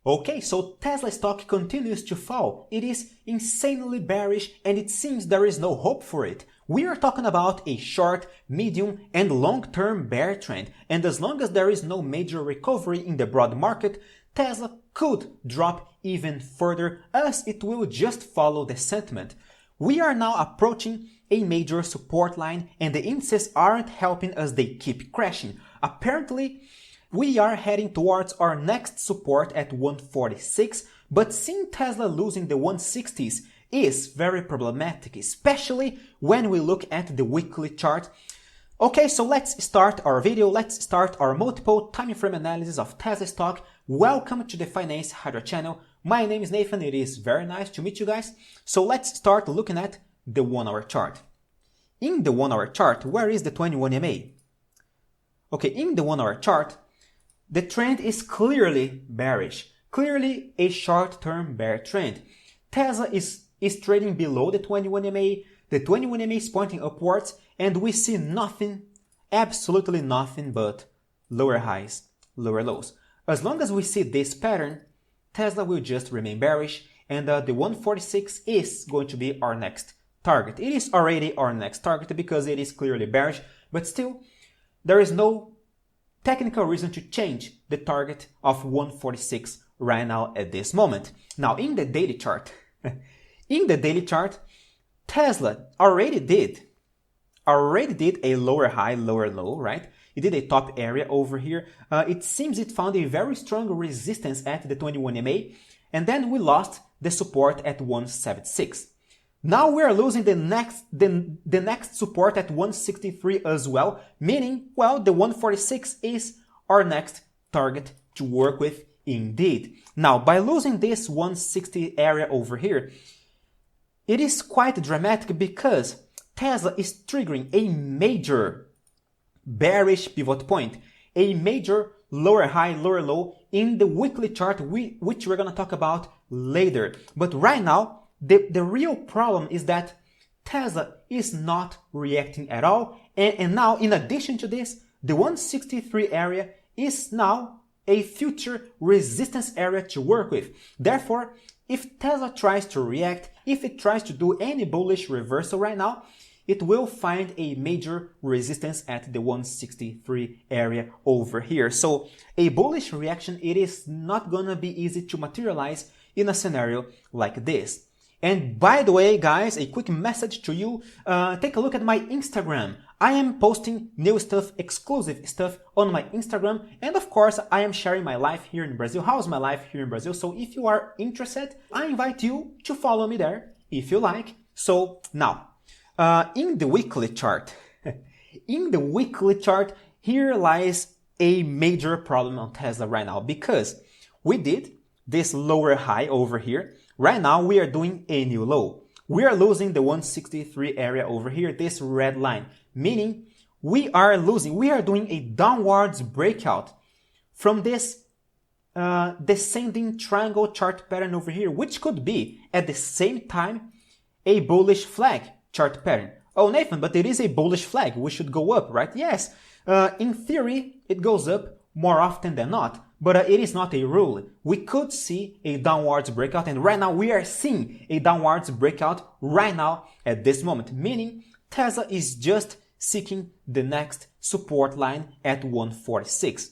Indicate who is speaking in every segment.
Speaker 1: Okay, so Tesla stock continues to fall. It is insanely bearish and it seems there is no hope for it. We are talking about a short, medium and long-term bear trend, and as long as there is no major recovery in the broad market, Tesla could drop even further as it will just follow the sentiment. We are now approaching a major support line and the indices aren't helping as they keep crashing. Apparently, we are heading towards our next support at 146, but seeing Tesla losing the 160s is very problematic, especially when we look at the weekly chart. Okay, so let's start our video. Let's start our multiple time frame analysis of Tesla stock. Welcome to the Finance Hydra channel. My name is Nathan. It is very nice to meet you guys. So let's start looking at the 1 hour chart. In the 1 hour chart, where is the 21 MA? Okay, in the 1 hour chart, the trend is clearly bearish, clearly a short-term bear trend. Tesla is trading below the 21 MA, the 21 MA is pointing upwards, and we see nothing, absolutely nothing but lower highs, lower lows. As long as we see this pattern, Tesla will just remain bearish, and the 146 is going to be our next target. It is already our next target because it is clearly bearish, but still, there is no technical reason to change the target of 146 right now at this moment. Now, in the daily chart, Tesla already did a lower high, lower low, right? It did a top area over here. It seems it found a very strong resistance at the 21 MA, and then we lost the support at 176. Now we are losing the next support at 163 as well, meaning, well, the 146 is our next target to work with indeed. Now, by losing this 160 area over here, it is quite dramatic because Tesla is triggering a major bearish pivot point, a major lower high, lower low in the weekly chart, which we're going to talk about later. But right now, the real problem is that Tesla is not reacting at all. And now, in addition to this, the 163 area is now a future resistance area to work with. Therefore, if Tesla tries to react, if it tries to do any bullish reversal right now, it will find a major resistance at the 163 area over here. So a bullish reaction, it is not going to be easy to materialize in a scenario like this. And by the way, guys, a quick message to you, take a look at my Instagram. I am posting new stuff, exclusive stuff on my Instagram. And of course, I am sharing my life here in Brazil. How's my life here in Brazil? So if you are interested, I invite you to follow me there if you like. So now, in the weekly chart, here lies a major problem on Tesla right now because we did this lower high over here. Right now, we are doing a new low. We are losing the 163 area over here, this red line, meaning we are doing a downwards breakout from this descending triangle chart pattern over here, which could be at the same time a bullish flag chart pattern. Oh, Nathan, but it is a bullish flag. We should go up, right? Yes. In theory, it goes up more often than not. But it is not a rule. We could see a downwards breakout, and right now we are seeing a downwards breakout right now at this moment, meaning Tesla is just seeking the next support line at 146.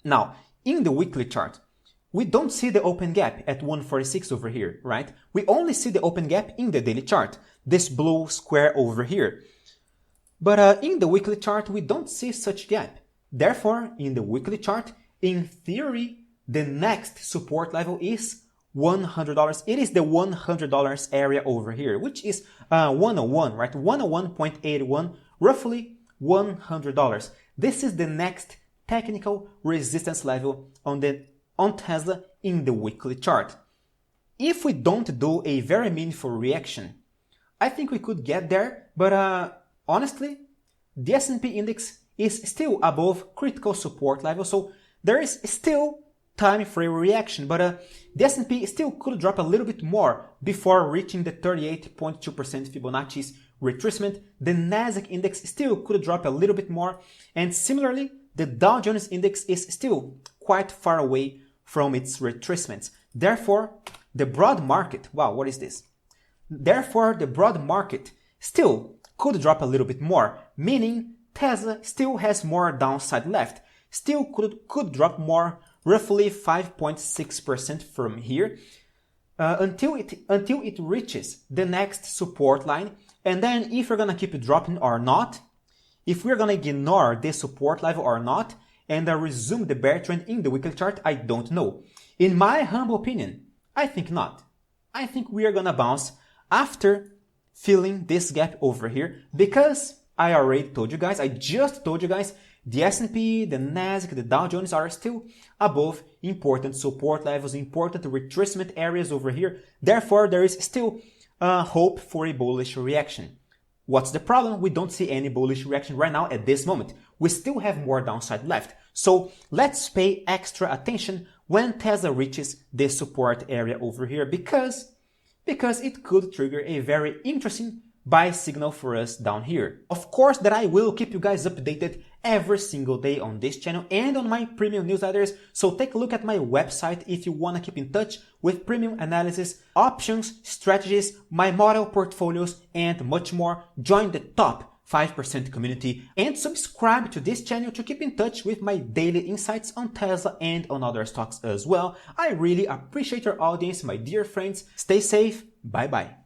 Speaker 1: Now, in the weekly chart, we don't see the open gap at 146 over here, right? We only see the open gap in the daily chart, this blue square over here. But in the weekly chart, we don't see such gap. Therefore, in the weekly chart, in theory, the next support level is $100. It is the $100 area over here, which is 101, right? 101.81, roughly $100. This is the next technical resistance level on Tesla in the weekly chart. If we don't do a very meaningful reaction, I think we could get there, but honestly, the S&P index is still above critical support level, so there is still time for a reaction, but the S&P still could drop a little bit more before reaching the 38.2% Fibonacci's retracement. The Nasdaq index still could drop a little bit more, and similarly, the Dow Jones index is still quite far away from its retracements. Therefore, the broad market, wow, what is this? Therefore, the broad market still could drop a little bit more, meaning Tesla still has more downside left, still could drop more, roughly 5.6% from here, until it reaches the next support line. And then if we're gonna keep dropping or not, if we're gonna ignore this support level or not, and resume the bear trend in the weekly chart, I don't know. In my humble opinion, I think not. I think we are gonna bounce after filling this gap over here, because I already told you guys, I just told you guys, the S&P, the Nasdaq, the Dow Jones are still above important support levels, important retracement areas over here. Therefore, there is still hope for a bullish reaction. What's the problem? We don't see any bullish reaction right now at this moment. We still have more downside left. So let's pay extra attention when Tesla reaches this support area over here, because it could trigger a very interesting buy signal for us down here. Of course that I will keep you guys updated every single day on this channel and on my premium newsletters, so take a look at my website if you want to keep in touch with premium analysis, options, strategies, my model portfolios, and much more. Join the top 5% community and subscribe to this channel to keep in touch with my daily insights on Tesla and on other stocks as well. I really appreciate your audience, my dear friends. Stay safe. Bye bye.